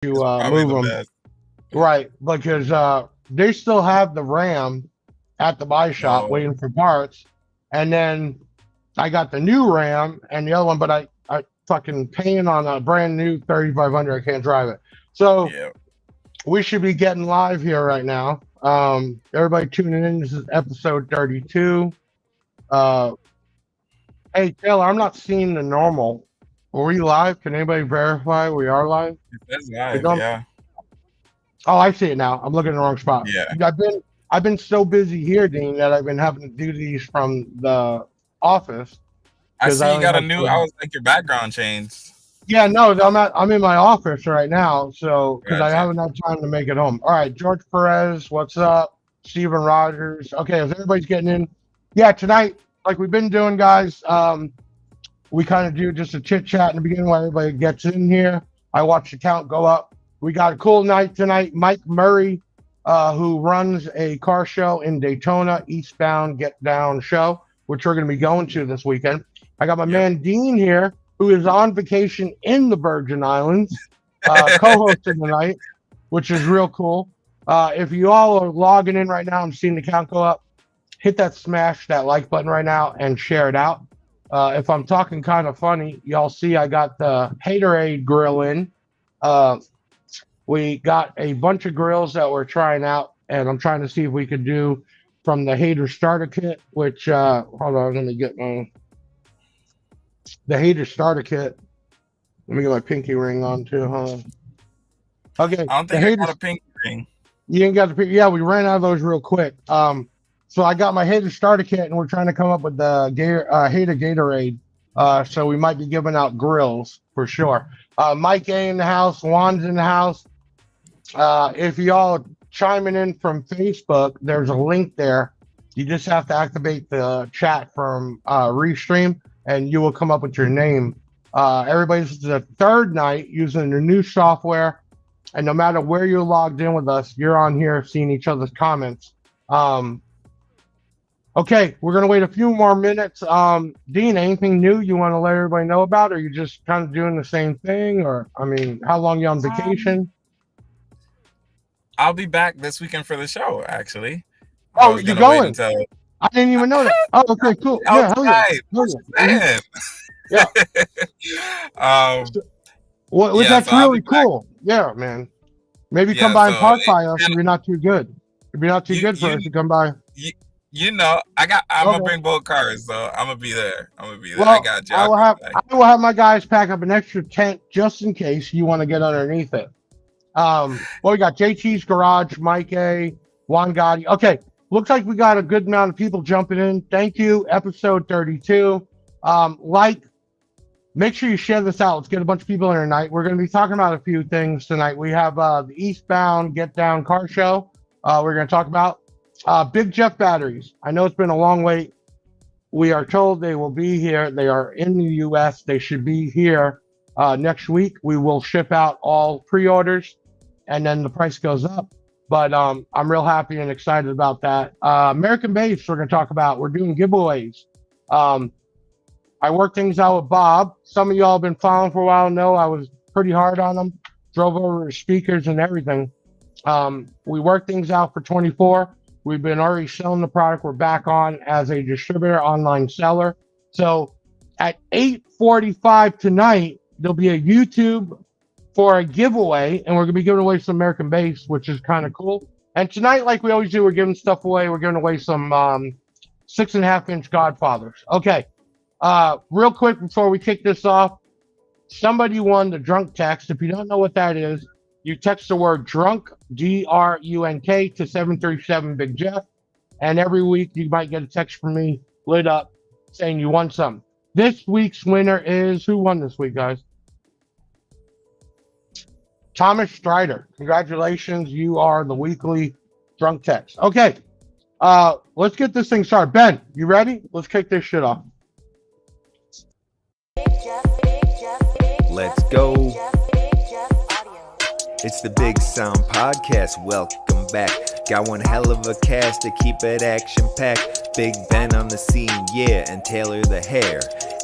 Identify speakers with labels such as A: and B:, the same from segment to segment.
A: to
B: Probably
A: move
B: the
A: them.
B: best.
A: Right, because they still have the Ram at the buy shop
B: No.
A: waiting for parts. And then I got the new Ram and the other one, but I fucking paying on a brand new 3500. I can't drive it. So
B: Yeah.
A: we should be getting live here right now. Everybody tuning in. This is episode 32. Uh, hey, Taylor, I'm not seeing the normal. Are we live? Can anybody verify we are live?
B: That's
A: It
B: live.
A: don't,
B: Yeah.
A: oh, I see it now. I'm looking in the wrong spot.
B: Yeah.
A: I've been so busy here, Dean, that I've been having to do these from the office
B: I
A: because I
B: see you
A: only
B: got a
A: have
B: new. I
A: to.
B: was like your background changed.
A: Yeah, no, I'm in my office right now, so because I
B: Gotcha.
A: haven't had time to make it home. All right, George Perez, what's up? Steven Rogers. Okay, as everybody's getting in, yeah, tonight, like we've been doing, guys. We kind of do just a chit chat in the beginning while everybody gets in here. I watch the count go up. We got a cool night tonight. Mike Murray, who runs a car show in Daytona, EastBound GetDown Show, which we're going to be going to this weekend. I got my man Dean here, who is on vacation in the Virgin Islands, co-hosting tonight, which is real cool. If you all are logging in right now and seeing the count go up, hit that smash that like button right now and share it out. If I'm talking kind of funny, y'all see I got the Haterade grill in. We got a bunch of grills that we're trying out, and I'm trying to see if we could do from the Hater Starter Kit, which, hold on, let me get the Hater Starter Kit. Let me get my pinky ring on too, huh? Okay,
B: I don't think I got a pink ring.
A: You ain't got the pinky. Yeah, we ran out of those real quick. So I got my Hater Starter Kit, and we're trying to come up with the Hater Gatorade. So we might be giving out grills for sure. Mike A in the house, Juan's in the house. If y'all chiming in from Facebook, there's a link there. You just have to activate the chat from Restream, and you will come up with your name. Everybody's the third night using the new software, and no matter where you're logged in with us, you're on here seeing each other's comments. Okay, we're gonna wait a few more minutes. Dean, anything new you want to let everybody know about, or you just kind of doing the same thing? Or I mean, how long you on vacation?
B: I'll be back this weekend for the show. Actually.
A: Oh, you're going? I didn't even know that. Oh, okay, cool. Yeah, hell yeah. Yeah. Well, that's really cool. Yeah, man. Maybe come by and park by us if you're not too good. If you're not too good for us to come by.
B: You know, I'm gonna bring both cars, so I'm gonna be there. Well,
A: I got you. I will have my guys pack up an extra tent just in case you want to get underneath it. Well, we got JT's Garage, Mike A, Juan Gotti. Okay, looks like we got a good amount of people jumping in. Thank you. Episode 32. Make sure you share this out. Let's get a bunch of people in tonight. We're going to be talking about a few things tonight. We have the EastBound GetDown car show. We're going to talk about Big Jeff batteries. I know it's been a long wait. We are told they will be here. They are in the U.S. They should be here next week. We will ship out all pre-orders, and then the price goes up. But I'm real happy and excited about that. American Base, we're going to talk about. We're doing giveaways. I worked things out with Bob. Some of y'all have been following for a while know I was pretty hard on them. Drove over speakers and everything. We worked things out for 24. We've been already selling the product. We're back on as a distributor, online seller. So at 8:45 tonight, there'll be a YouTube for a giveaway, and we're going to be giving away some American Base, which is kind of cool. And tonight, like we always do, we're giving stuff away. We're giving away some 6.5-inch Godfathers. Okay. Real quick before we kick this off, somebody won the drunk text. If you don't know what that is, you text the word drunk, D-R-U-N-K, to 737 Big Jeff. And every week you might get a text from me lit up saying you won some. This week's winner is, who won this week, guys? Thomas Strider. Congratulations. You are the weekly drunk text. Okay. Let's get this thing started. Ben, you ready? Let's kick this shit off.
C: Let's go. It's the Big Sound Podcast. Welcome back. Got one hell of a cast to keep it action-packed. Big Ben on the scene, yeah, and Taylor the Hair.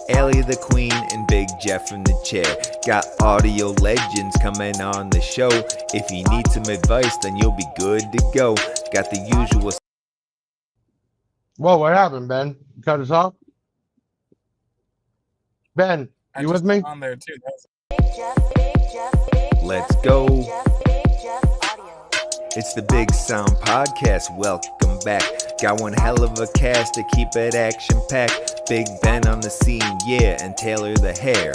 C: Allie the Queen and Big Jeff in the chair. Got audio legends coming on the show. If you need some advice, then you'll be good to go. Got the usual.
A: Whoa, what happened, Ben? You cut us off? Ben, you with me?
B: On there too.
C: Let's go. It's the Big Sound Podcast. Welcome back. Got one hell of a cast to keep it action-packed. Big Ben on the scene, yeah, and Taylor the hair.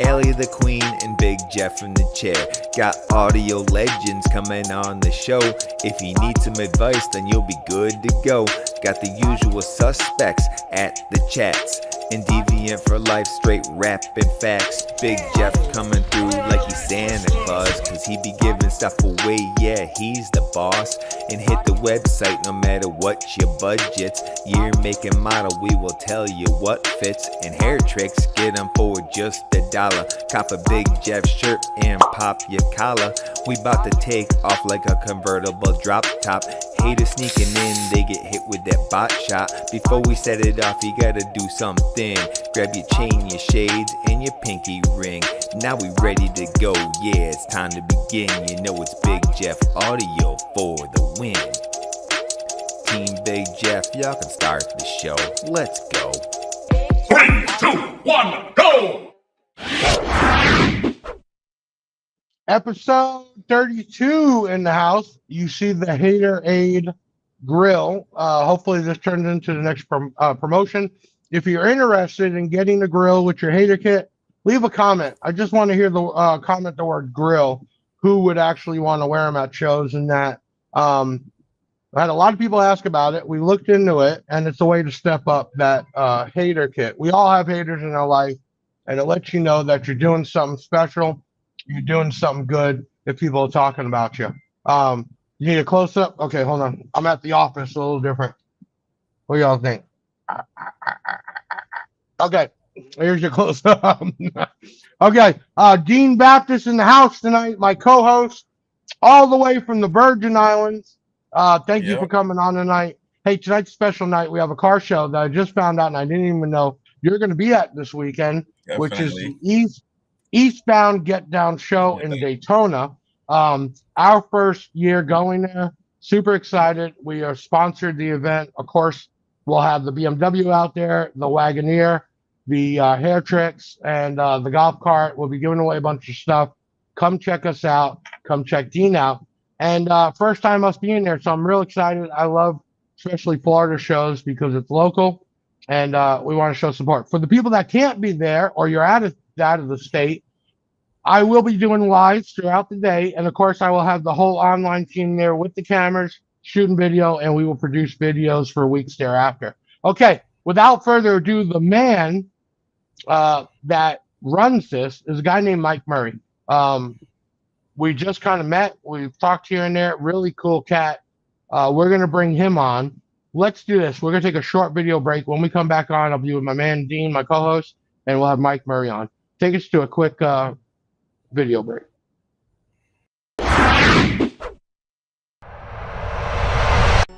C: Allie the Queen and Big Jeff in the chair. Got audio legends coming on the show. If you need some advice, then you'll be good to go. Got the usual suspects at the chats. And Deviant for life, straight rapping facts. Big Jeff coming through like he's Santa Claus, cause he be giving stuff away, yeah, he's the boss. And hit the website no matter what your budget's. Year, make, and model, we will tell you what fits. And hair tricks, get them for just $1. Cop a Big Jeff shirt and pop your collar. We bout to take off like a convertible drop top. Haters sneaking in, they get hit with that bot shot. Before we set it off, you gotta do something. Grab your chain, your shades, and your pinky ring. Now we ready to go, yeah, it's time to begin. You know it's Big Jeff audio for the win. Team Big Jeff, y'all can start the show. Let's go.
D: 3, 2, 1, go!
A: Episode 32 in the house. You see the Hater Aid grill. Hopefully this turns into the next promotion. If you're interested in getting the grill with your hater kit, leave a comment. I just want to hear the comment the word grill. Who would actually want to wear them at shows and that. I had a lot of people ask about it. We looked into it, and it's a way to step up that hater kit. We all have haters in our life, and it lets you know that you're doing something special. You're doing something good if people are talking about you. You need a close-up? Okay, hold on. I'm at the office, a little different. What do y'all think? Okay, here's your close-up. Okay, Dean Baptist in the house tonight, my co-host, all the way from the Virgin Islands. Thank you for coming on tonight. Hey, tonight's special night. We have a car show that I just found out, and I didn't even know you're going to be at this weekend, which is the EastBound GetDown Show in Daytona. Our first year going there. Super excited. We are sponsored the event. Of course, we'll have the BMW out there, the Wagoneer, the hair tricks, and the golf cart. We'll be giving away a bunch of stuff. Come check us out. Come check Dean out. And first time us being there, so I'm real excited. I love especially Florida shows because it's local, and we want to show support. For the people that can't be there or you're out of the state, I will be doing lives throughout the day, and of course I will have the whole online team there with the cameras shooting video, and we will produce videos for weeks thereafter. Okay, without further ado, the man that runs this is a guy named Mike Murray. We just kind of met. We've talked here and there. Really cool cat. We're going to bring him on. Let's do this. We're going to take a short video break. When we come back on, I'll be with my man Dean, my co-host, and we'll have Mike Murray on. Take us to a quick video break.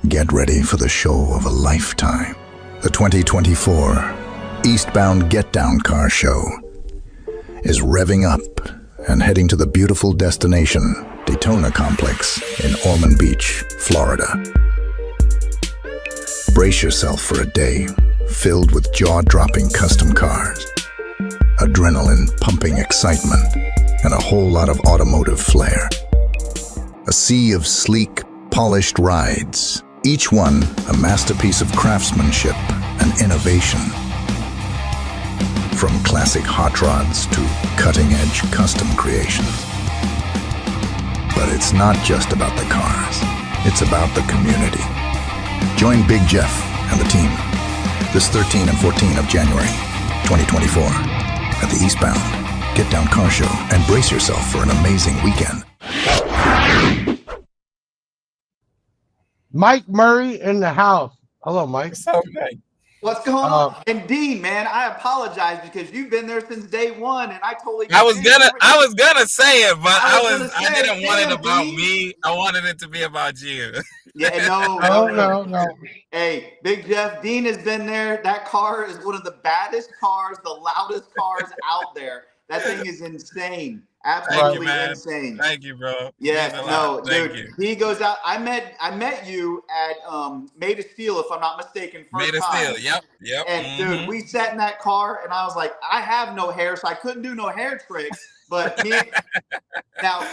E: Get ready for the show of a lifetime. The 2024 EastBound GetDown Car Show is revving up and heading to the beautiful destination, Daytona Complex in Ormond Beach, Florida. Brace yourself for a day filled with jaw-dropping custom cars, adrenaline-pumping excitement, and a whole lot of automotive flair. A sea of sleek, polished rides, each one a masterpiece of craftsmanship and innovation. From classic hot rods to cutting-edge custom creations. But it's not just about the cars, it's about the community. Join Big Jeff and the team this 13 and 14 of January 2024 at the EastBound GetDown Car Show, and brace yourself for an amazing weekend.
A: Mike Murray in the house. Hello, Mike.
B: What's up, Mike?
F: What's going on? And Dean, man, I apologize because you've been there since day one, and I totally.
B: I was gonna say it, but I didn't want it about
F: Dean.
B: me. I wanted it to be about you.
F: Yeah, no. Hey, Big Jeff, Dean has been there. That car is one of the baddest cars, the loudest cars out there. That thing is insane. Absolutely insane.
B: Thank you, bro.
F: Yeah, no, dude. He goes out. I met you at Made of Steel, if I'm not mistaken.
B: Made of Steel. Yep.
F: And dude, we sat in that car, and I was like, I have no hair, so I couldn't do no hair tricks. But now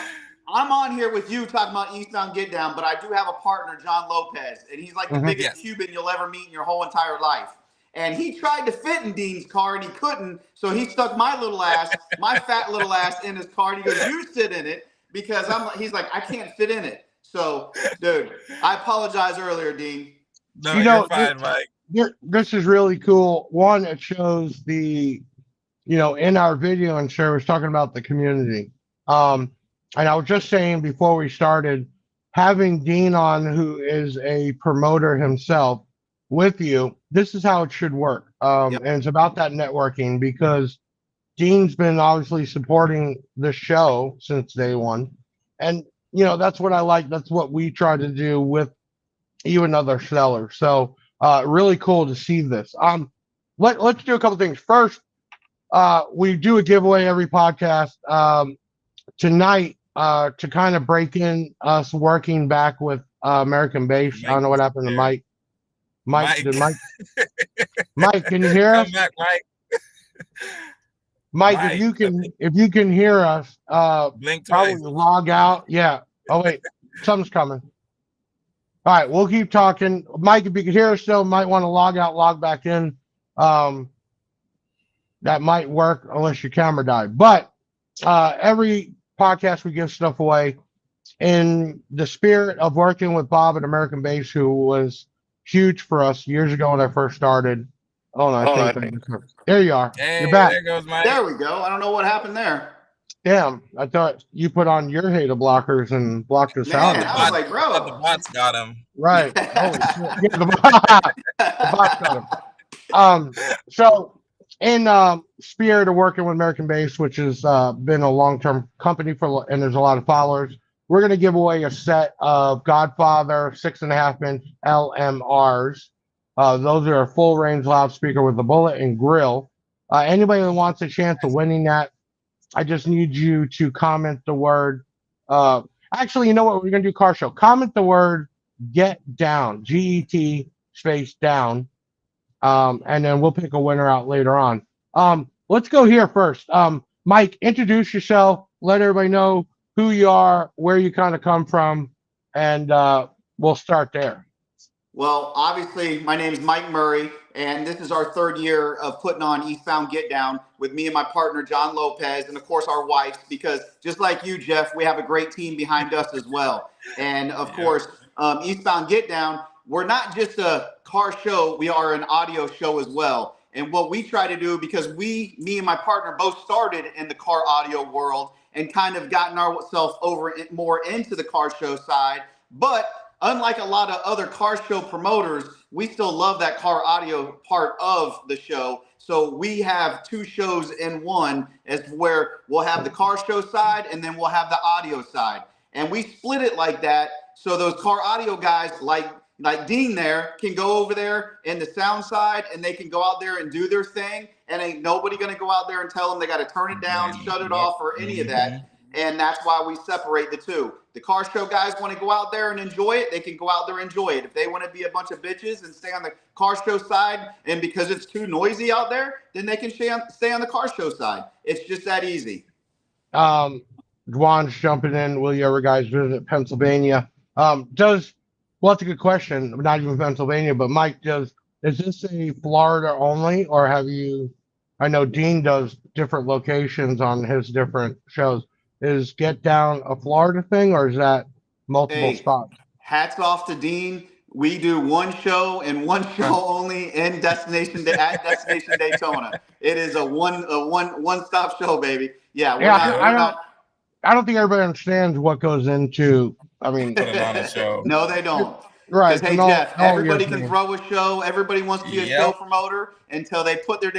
F: I'm on here with you talking about EastBound GetDown, but I do have a partner, John Lopez, and he's like the biggest Cuban you'll ever meet in your whole entire life. And he tried to fit in Dean's car, and he couldn't. So he stuck my little ass, my fat little ass, in his car. And he goes, "You sit in it," because he's like, I can't fit in it. So, dude, I apologize earlier, Dean.
B: No, you're fine, Mike.
A: This is really cool. One, it shows the, in our video, and Sarah was talking about the community. And I was just saying before we started, having Dean on, who is a promoter himself, with you, this is how it should work. And it's about that networking, because Dean's been obviously supporting the show since day one. And, that's what I like. That's what we try to do with even other sellers. So really cool to see this. Let's do a couple things. First, we do a giveaway every podcast. Tonight, to kind of break in us working back with American Base. I don't know what happened to Mike. Mike, can you hear us?
B: Come back, Mike.
A: Mike, if you can hear us,
B: blink
A: probably
B: twice.
A: log out. Yeah. Oh wait, something's coming. All right, we'll keep talking. Mike, if you can hear us still, might want to log out, log back in. That might work unless your camera died. But every podcast we give stuff away in the spirit of working with Bob at American Base, who was huge for us years ago when I first started. There you are.
B: Hey,
A: you're back.
B: There goes Mike.
F: There we go. I don't know what happened there.
A: Damn, I thought you put on your hater blockers and blocked us out.
F: I was like, bro.
B: The bots got him.
A: Right. Holy shit. Yeah, the bots got him. So in spirit of working with American Base, which has been a long-term company and there's a lot of followers, we're going to give away a set of Godfather 6.5-inch LMRs. Those are a full-range loudspeaker with a bullet and grill. Anybody that wants a chance of winning that, I just need you to comment the word. Actually, you know what? We're going to do car show. Comment the word "get down," GET space down, and then we'll pick a winner out later on. Let's go here first. Mike, introduce yourself. Let everybody know who you are, where you kind of come from, and we'll start there.
F: Well, obviously, my name is Mike Murray, and this is our third year of putting on EastBound GetDown with me and my partner, John Lopez, and, of course, our wives, because just like you, Jeff, we have a great team behind us as well. And, of course, EastBound GetDown, we're not just a car show. We are an audio show as well. And what we try to do, because me and my partner both started in the car audio world and kind of gotten ourselves more into the car show side, but unlike a lot of other car show promoters, we still love that car audio part of the show. So we have two shows in one, as where we'll have the car show side and then we'll have the audio side. And we split it like that. So those car audio guys like Dean there can go over there in the sound side and they can go out there and do their thing. And ain't nobody going to go out there and tell them they got to turn it down, shut it off, or any of that. And that's why we separate the two. The car show guys want to go out there and enjoy it. They can go out there and enjoy it. If they want to be a bunch of bitches and stay on the car show side, and because it's too noisy out there, then they can stay on the car show side. It's just that easy.
A: Dwan's jumping in. Will you ever guys visit Pennsylvania? Well, that's a good question. Not even Pennsylvania, but Mike, is this a Florida only, or have you? I know Dean does different locations on his different shows. Is Get Down a Florida thing, or is that multiple spots?
F: Hats off to Dean. We do one show and one show only in Destination Daytona. It is a one-stop show, baby. Yeah,
A: I don't think everybody understands what goes into. I mean,
B: put it on a show.
F: No, they don't.
A: Right.
F: Because, hey,
A: And
F: Jeff,
A: all your
F: everybody can
A: things.
F: throw a show. Everybody wants to be a show
B: Yep.
F: promoter until they put their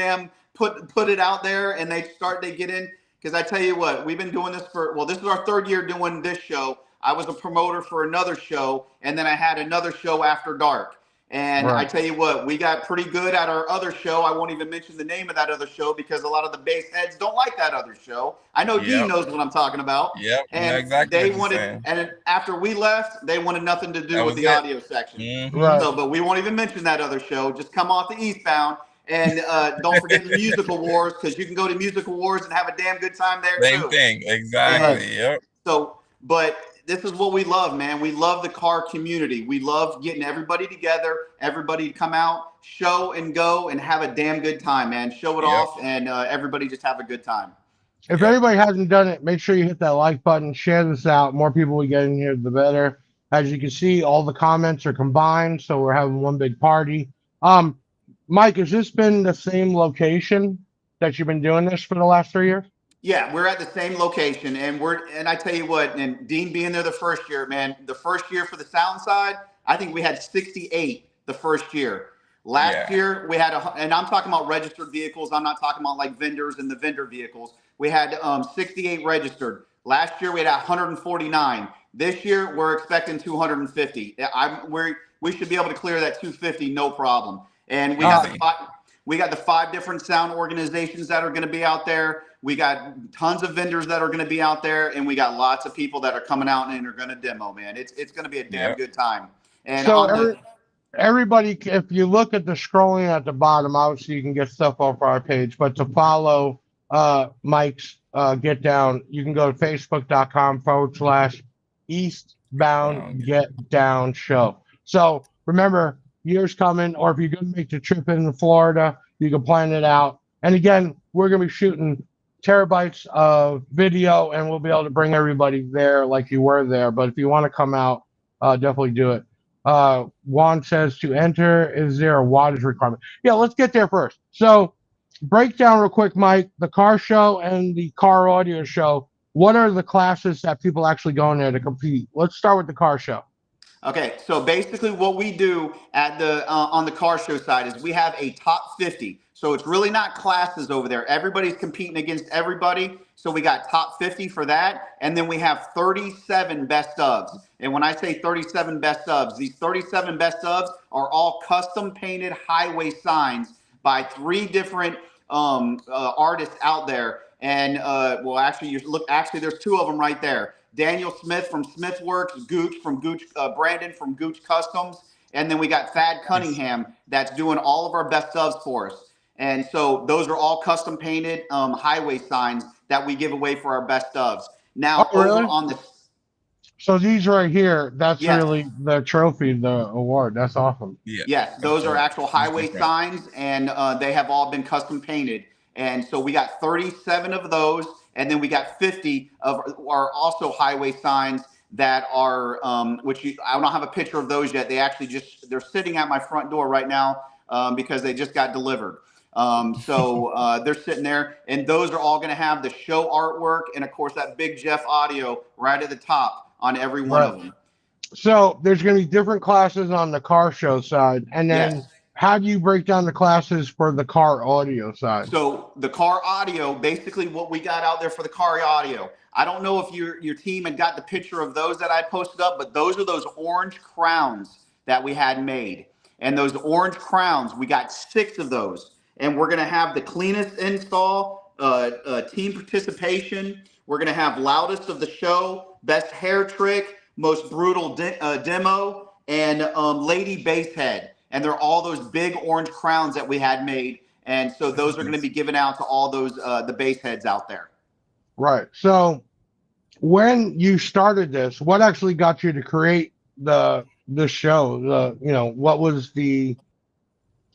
F: put it out there and they get in. Because I tell you what, we've been doing this this is our 3rd year doing this show. I was a promoter for another show, and then I had another show after dark. And I
A: Right.
F: tell you what, we got pretty good at our other show. I won't even mention the name of that other show because a lot of the base heads don't like that other show. I know Dean
B: Yep.
F: knows what I'm talking about.
B: Yep. You know
F: And
B: exactly
F: they
B: what you're
F: wanted,
B: saying.
F: and after we left, they wanted nothing to do
B: That
F: with
B: was
F: the
B: it.
F: audio section.
B: Mm-hmm.
A: Right.
F: So, but we won't even mention that other show. Just come off the Eastbound. And don't forget the Music Awards, because you can go to Music Awards and have a damn good time there
B: Same
F: too.
B: thing. Exactly.
F: And
B: Yep.
F: so, but this is what we love, man. We love the car community. We love getting everybody together, everybody to come out, show and go and have a damn good time, man. Show it
B: Yep.
F: off and everybody just have a good time.
A: If
B: Yep.
A: anybody hasn't done it, make sure you hit that like button, share this out. More people we get in here, the better. As you can see, all the comments are combined, so we're having one big party. Mike, has this been the same location that you've been doing this for the last 3 years?
F: Yeah, we're at the same location, and I tell you what, and Dean being there the first year, man, the first year for the sound side, I think we had 68 the first year. Last year we had and I'm talking about registered vehicles. I'm not talking about like vendors and the vendor vehicles. We had 68 registered. Last year we had 149. This year we're expecting 250. We should be able to clear that 250 no problem. And we got the 5 different sound organizations that are going to be out there. We got tons of vendors that are going to be out there, and we got lots of people that are coming out and are going to demo, man. It's going to be a damn good time. And
A: so everybody, if you look at the scrolling at the bottom, obviously you can get stuff off our page, but to follow Mike's Get Down, you can go to facebook.com/EastBound GetDown Show. So remember, year's coming, or if you're going to make the trip into Florida, you can plan it out. And again, we're going to be shooting terabytes of video, and we'll be able to bring everybody there like you were there. But if you want to come out, definitely do it. Juan says, to enter, is there a wattage requirement? Yeah, let's get there first. So break down real quick, Mike, the car show and the car audio show. What are the classes that people actually go in there to compete? Let's start with the car show.
F: Okay, so basically what we do at the on the car show side is we have a top 50. So it's really not classes over there. Everybody's competing against everybody. So we got top 50 for that. And then we have 37 best ofs. And when I say 37 best ofs, these 37 best ofs are all custom painted highway signs by 3 different artists out there. And actually there's 2 of them right there. Daniel Smith from Smithworks, Gooch from Gooch, Brandon from Gooch Customs, and then we got Thad Cunningham that's doing all of our best ofs for us. And so those are all custom painted highway signs that we give away for our best ofs. Now over on the
A: So these right here, that's really the trophy, the award. That's awesome.
B: Yeah.
F: Yes, those are actual highway signs, and they have all been custom painted. And so we got 37 of those. And then we got 50 of our also highway signs that are, I don't have a picture of those yet. They actually they're sitting at my front door right now because they just got delivered. So they're sitting there, and those are all going to have the show artwork and of course that Big Jeff audio right at the top on every one of them.
A: So there's going to be different classes on the car show side, and then how do you break down the classes for the car audio side?
F: So the car audio, basically what we got out there for the car audio, I don't know if your team had got the picture of those that I posted up, but those are those orange crowns that we had made. And those orange crowns, we got 6 of those. And we're going to have the cleanest install, team participation. We're going to have loudest of the show, best hair trick, most brutal demo, and lady bass head. And they're all those big orange crowns that we had made. And so those are going to be given out to all those, the bass heads out there. Right.
A: So when you started this, what actually got you to create the show?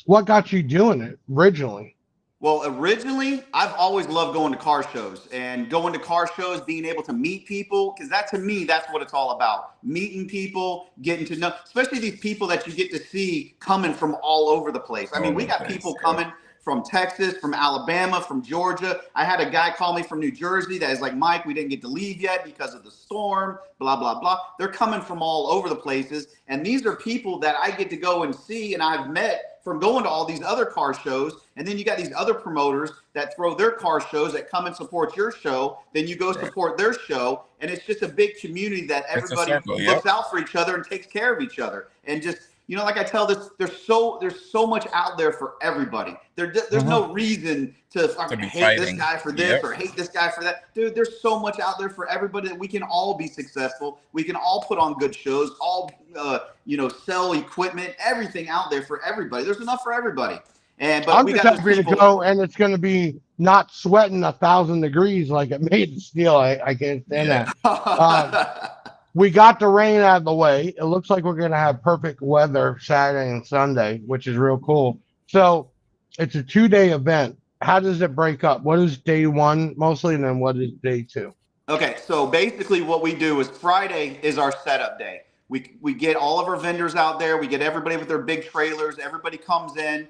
A: What got you doing it originally?
F: Well, originally, I've always loved going to car shows, and going to car shows, being able to meet people, because to me, that's what it's all about. Meeting people, getting to know, especially these people that you get to see coming from all over the place. I mean, we got people coming from Texas, from Alabama, from Georgia. I had a guy call me from New Jersey that is like, Mike, we didn't get to leave yet because of the storm, blah, blah, blah. They're coming from all over the places. And these are people that I get to go and see and I've met from going to all these other car shows. And then you got these other promoters that throw their car shows that come and support your show. Then you go support their show. And it's just a big community that everybody looks out for each other and takes care of each other. And just, you know, like I tell this, there's so much out there for everybody. There's no reason to hate this guy for this or hate this guy for that. Dude, there's so much out there for everybody that we can all be successful. We can all put on good shows, all, sell equipment, everything out there for everybody. There's enough for everybody. But
A: I'm just happy to go, and it's going to be not sweating 1,000 degrees like it made the steel. I can't stand that. We got the rain out of the way. It looks like we're going to have perfect weather Saturday and Sunday, which is real cool. So it's a 2-day event. How does it break up? What is day one mostly, and then what is day two?
F: Okay, so basically what we do is Friday is our setup day. We get all of our vendors out there. We get everybody with their big trailers. Everybody comes in.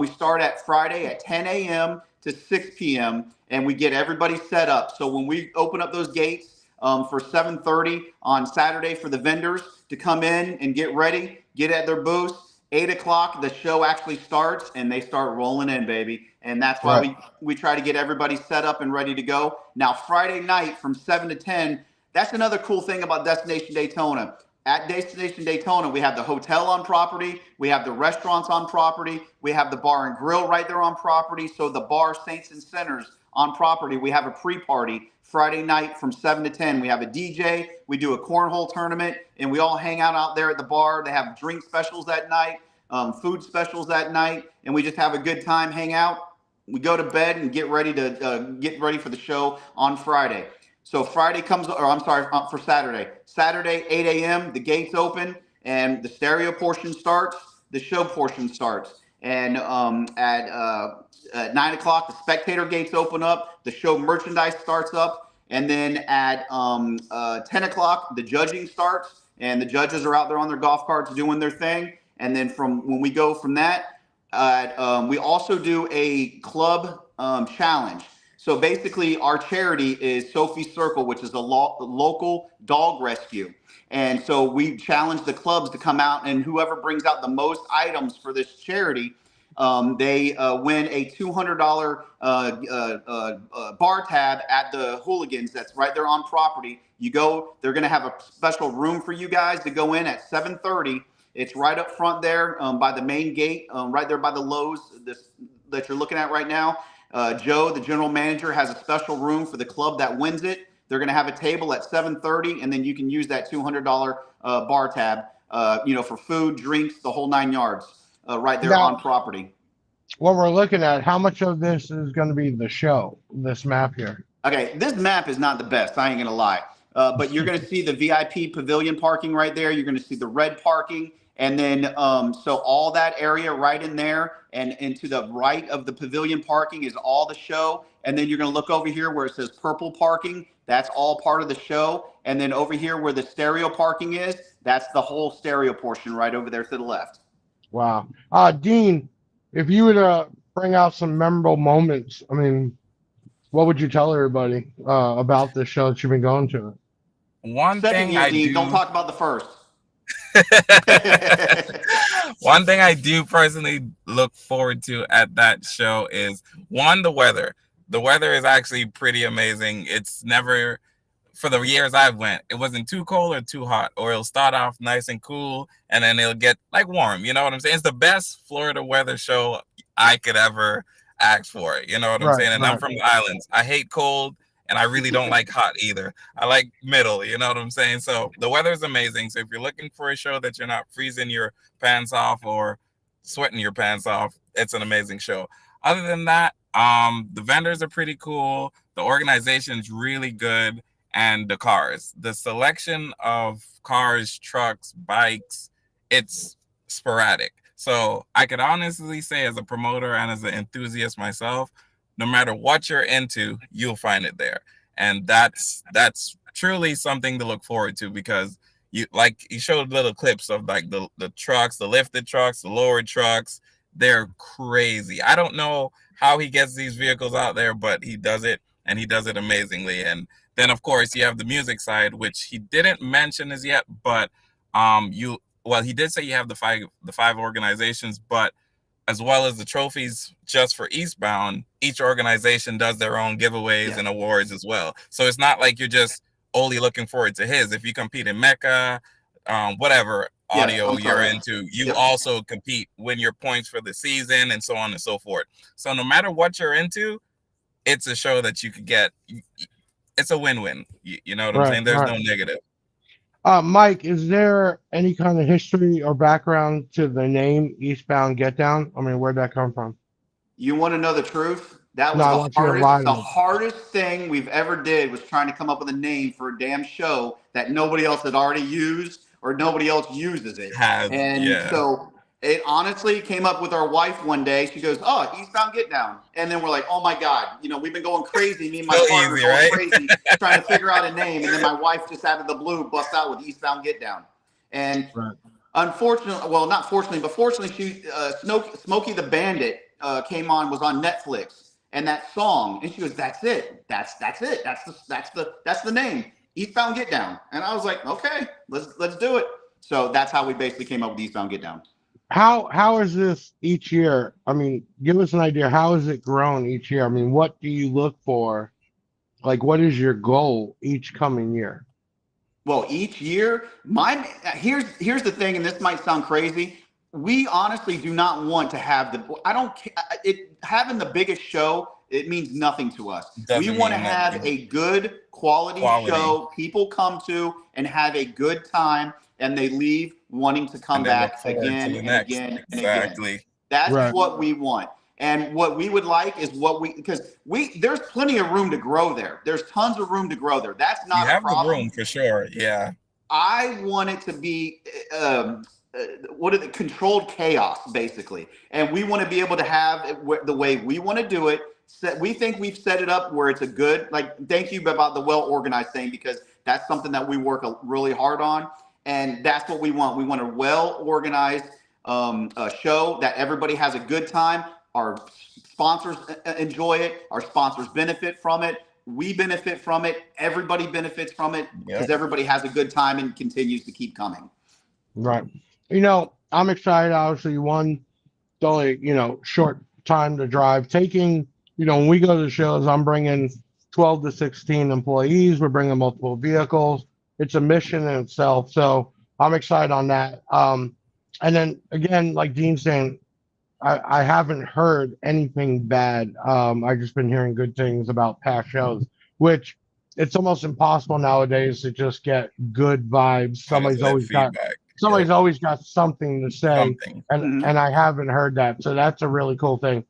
F: We start at Friday at 10 a.m. to 6 p.m. and we get everybody set up. So when we open up those gates, for 7:30 on Saturday for the vendors to come in and get ready, get at their booths. 8 o'clock, the show actually starts and they start rolling in, baby. And that's why we try to get everybody set up and ready to go. Now, Friday night from 7 to 10, that's another cool thing about Destination Daytona. At Destination Daytona, we have the hotel on property. We have the restaurants on property. We have the bar and grill right there on property. So the bar, Saints and Sinners on property, we have a pre-party. Friday night from 7 to 10, we have a DJ, we do a cornhole tournament, and we all hang out there at the bar. They have drink specials that night, food specials that night, and we just have a good time, hang out. We go to bed and get ready for the show on Friday. So Friday for Saturday. Saturday, 8 a.m., the gates open, and the stereo portion starts, the show portion starts. And at 9 o'clock, the spectator gates open up, the show merchandise starts up, and then at 10 o'clock, the judging starts, and the judges are out there on their golf carts doing their thing. And then when we go from that, we also do a club challenge. So basically, our charity is Sophie's Circle, which is a local dog rescue. And so we challenge the clubs to come out, and whoever brings out the most items for this charity, they win a $200 bar tab at the Hooligans that's right there on property. You go, they're going to have a special room for you guys to go in at 7:30. It's right up front there by the main gate, right there by the Lowe's that you're looking at right now. Joe, the general manager, has a special room for the club that wins it. They're going to have a table at 7:30, and then you can use that $200 bar tab, for food, drinks, the whole 9 yards, right there on property.
A: What we're looking at, how much of this is going to be the show, this map here?
F: Okay, this map is not the best. I ain't going to lie. But you're going to see the VIP pavilion parking right there. You're going to see the red parking. And then, so all that area right in there and to the right of the pavilion parking is all the show. And then you're going to look over here where it says purple parking. That's all part of the show. And then over here where the stereo parking is, that's the whole stereo portion right over there to the left.
A: Wow. Dean, if you would bring out some memorable moments, I mean, what would you tell everybody about this show that you've been going to?
B: One thing I do...
F: Don't talk about the first.
B: One thing I do personally look forward to at that show is, one, the weather. The weather is actually pretty amazing. It's never, for the years I've went, it wasn't too cold or too hot, or it'll start off nice and cool and then it'll get like warm. You know what I'm saying? It's the best Florida weather show I could ever ask for. You know what I'm saying? And I'm from the islands. I hate cold. And I really don't like hot either. I like middle, you know what I'm saying? So the weather is amazing. So if you're looking for a show that you're not freezing your pants off or sweating your pants off, it's an amazing show. Other than that, the vendors are pretty cool. The organization is really good. And the cars, the selection of cars, trucks, bikes, it's sporadic. So I could honestly say, as a promoter and as an enthusiast myself, no matter what you're into, you'll find it there. And that's truly something to look forward to, because you showed little clips of like the trucks, the lifted trucks, the lowered trucks, they're crazy. I don't know how he gets these vehicles out there, but he does it, and he does it amazingly. And then, of course, you have the music side, which he didn't mention as yet, but he did say you have the five organizations, but as well as the trophies just for Eastbound, each organization does their own giveaways and awards as well. So it's not like you're just only looking forward to his. If you compete in Mecca, whatever audio you're into, you also compete, win your points for the season, and so on and so forth. So no matter what you're into, it's a show that you could get. It's a win-win. You know what I'm saying? There's no negative.
A: Mike, is there any kind of history or background to the name EastBound GetDown? I mean, where'd that come from?
F: You want to know the truth? That was the hardest thing we've ever did, was trying to come up with a name for a damn show that nobody else had already used or nobody else uses it. So it honestly came up with our wife one day. She goes, "Oh, EastBound GetDown." And then we're like, "Oh my God, we've been going crazy. Me and my partner going crazy trying to figure out a name." And then my wife just out of the blue bust out with EastBound GetDown. And unfortunately, well, not fortunately, but fortunately, she Smokey the Bandit was on Netflix, and that song, and she goes, "That's it. That's it. That's the name, EastBound GetDown." And I was like, "Okay, let's do it." So that's how we basically came up with EastBound GetDown.
A: How is this each year? I mean, give us an idea. How has it grown each year? I mean, what do you look for? Like, what is your goal each coming year?
F: Well, each year, here's the thing, and this might sound crazy. We honestly do not want to have having the biggest show. It means nothing to us. We want to have a good quality show people come to and have a good time, and they leave wanting to come back again and again and again. That's what we want. And what we would like is because there's plenty of room to grow there. There's tons of room to grow there. That's not a problem.
B: You have the room for sure. Yeah.
F: I want it to be controlled chaos, basically. And we want to be able to have it the way we want to do it. We think we've set it up where it's a good, thank you about the well-organized thing, because that's something that we work really hard on. And that's what we want. We want a well-organized show that everybody has a good time. Our sponsors enjoy it. Our sponsors benefit from it. We benefit from it. Everybody benefits from it because everybody has a good time and continues to keep coming.
A: Right. I'm excited. Obviously, it's only, short time to drive. When we go to the shows, I'm bringing 12 to 16 employees. We're bringing multiple vehicles. It's a mission in itself. So I'm excited on that. And then again, like Dean's saying, I haven't heard anything bad. I've just been hearing good things about past shows, which it's almost impossible nowadays to just get good vibes. Somebody's always got something to say, and I haven't heard that. So that's a really cool thing.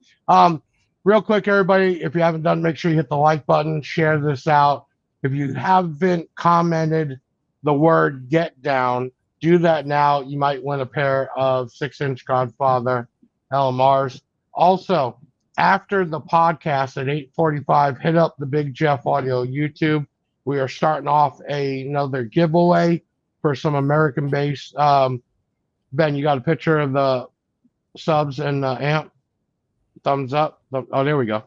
A: Real quick, everybody, if you haven't done, make sure you hit the like button, share this out. If you haven't commented the word "get down," do that now. You might win a pair of 6-inch Godfather LMRs. Also, after the podcast at 8:45, hit up the Big Jeff Audio YouTube. We are starting off another giveaway for some American-based. Ben, you got a picture of the subs and the amp? Thumbs up. Oh, there we go.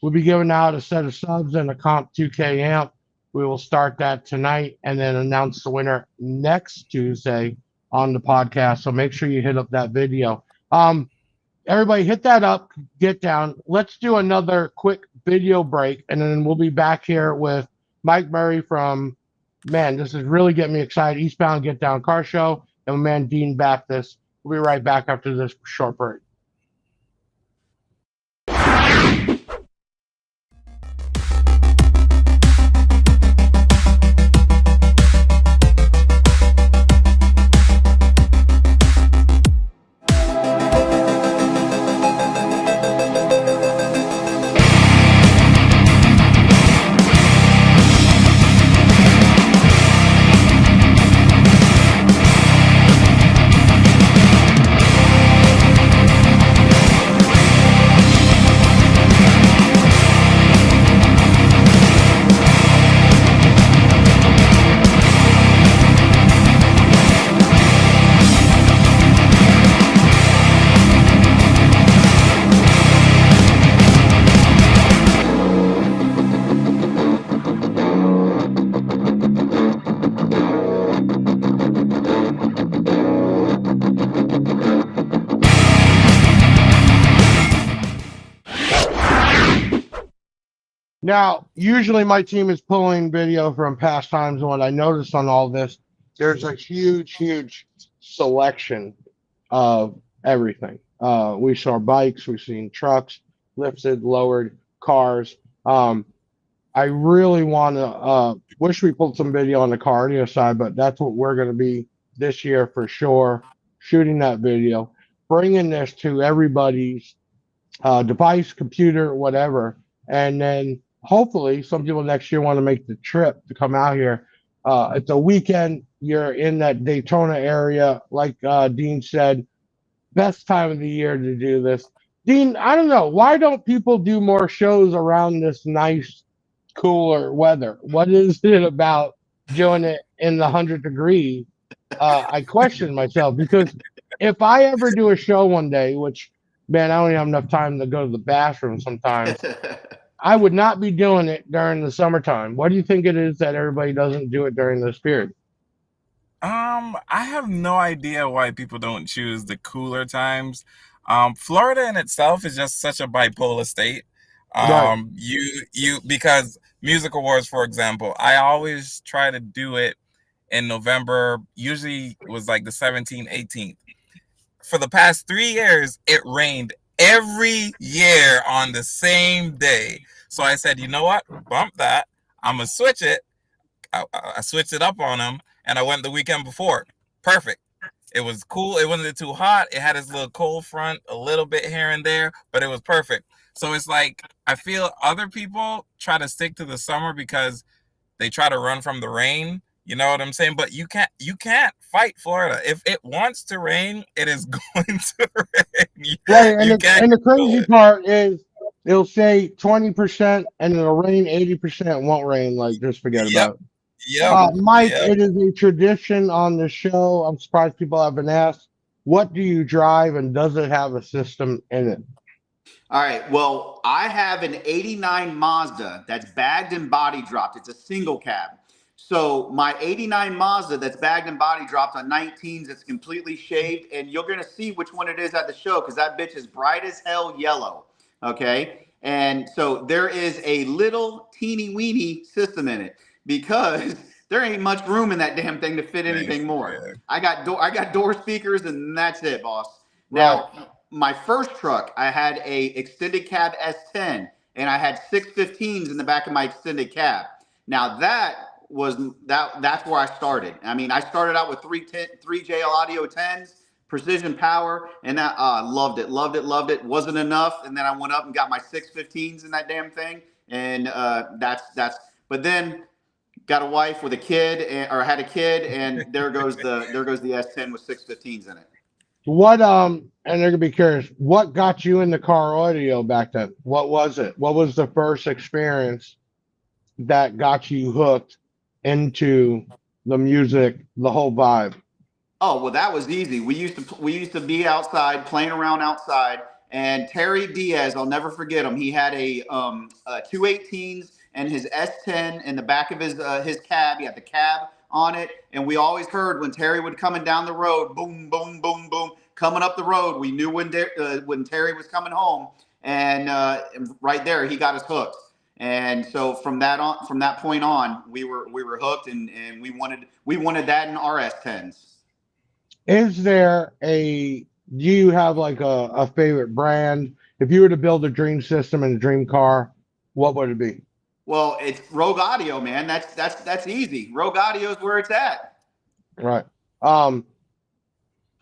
A: We'll be giving out a set of subs and a Comp 2K amp. We will start that tonight and then announce the winner next Tuesday on the podcast. So make sure you hit up that video. Everybody hit that up, get down. Let's do another quick video break, and then we'll be back here with Mike Murray from, this is really getting me excited, EastBound GetDown Car Show, and my man Dean Baptist. We'll be right back after this short break. Now, usually my team is pulling video from past times, and what I noticed on all this, there's a huge selection of everything. We saw bikes, we've seen trucks, lifted, lowered, cars. I really want to wish we pulled some video on the cardio side, but that's what we're going to be this year for sure. Shooting that video, bringing this to everybody's device, computer, whatever, and then hopefully some people next year want to make the trip to come out here. It's a weekend. You're in that Daytona area, like Dean said. Best time of the year to do this. Dean, I don't know. Why don't people do more shows around this nice, cooler weather? What is it about doing it in the 100 degrees? I question myself because if I ever do a show one day, which, man, I don't even have enough time to go to the bathroom sometimes, I would not be doing it during the summertime. What do you think it is that everybody doesn't do it during this period?
B: I have no idea why people don't choose the cooler times. Florida in itself is just such a bipolar state.
A: Right.
B: Because music awards, for example, I always try to do it in November. Usually it was like the 17th, 18th. For the past 3 years, it rained every year on the same day. So I said, you know what? Bump that. I'm gonna switch it. I switched it up on them, and I went the weekend before. Perfect. It was cool. It wasn't too hot. It had its little cold front a little bit here and there, but it was perfect. So it's like I feel other people try to stick to the summer because they try to run from the rain. You know what I'm saying? But you can't fight Florida. If it wants to rain, it is going to rain.
A: Right, and the crazy part is it'll say 20% and it'll rain 80%, won't rain. Like, just forget about it. Mike, it is a tradition on the show. I'm surprised people haven't asked. What do you drive, and does it have a system in it?
F: All right. Well, I have an 89 Mazda that's bagged and body dropped. It's a single cab. So my 89 Mazda that's bagged and body dropped on 19s, it's completely shaved. And you're going to see which one it is at the show because that bitch is bright as hell yellow. Okay. And so there is a little teeny weeny system in it because there ain't much room in that damn thing to fit anything more. I got door speakers and that's it, boss. Now, my first truck, I had a extended cab S10 and I had 615s in the back of my extended cab. Now that's where I started. I mean, I started out with three JL Audio 10s, precision power, and that loved it. Wasn't enough, and then I went up and got my 615s in that damn thing, and that's. But then got a wife with a kid, or had a kid, and there goes the S10 with 615s in it.
A: What and they're gonna be curious. What got you into car audio back then? What was it? What was the first experience that got you hooked into the music, the whole vibe?
F: Oh, well, that was easy. We used to be outside playing around outside, and Terry Diaz, I'll never forget him. He had a 218s and his S10 in the back of his cab. He had the cab on it, and we always heard when Terry would coming down the road, boom, boom, boom, boom, coming up the road. We knew when Terry was coming home, and right there he got us hooked. And so from that point on, we were hooked, and we wanted that in our S10s.
A: Is there do you have like a favorite brand? If you were to build a dream system and a dream car, what would it be?
F: Well, it's Rogue Audio, man. That's easy. Rogue Audio is where it's at.
A: Right.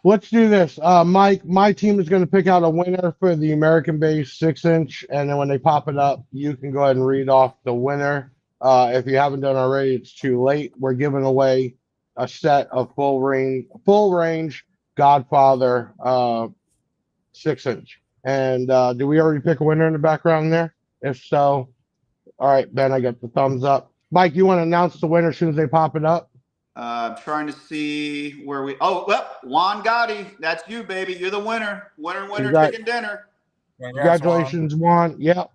A: Let's do this. Mike, my team is going to pick out a winner for the American-based 6-inch, and then when they pop it up, you can go ahead and read off the winner. If you haven't done already, it's too late. We're giving away a set of full range Godfather 6-inch. And do we already pick a winner in the background there? If so, all right, Ben, I got the thumbs up. Mike, you want to announce the winner as soon as they pop it up?
F: Trying to see where we. Oh, well, Juan Gotti, that's you, baby. You're the winner. Winner, chicken dinner.
A: Congratulations, Juan. Yep.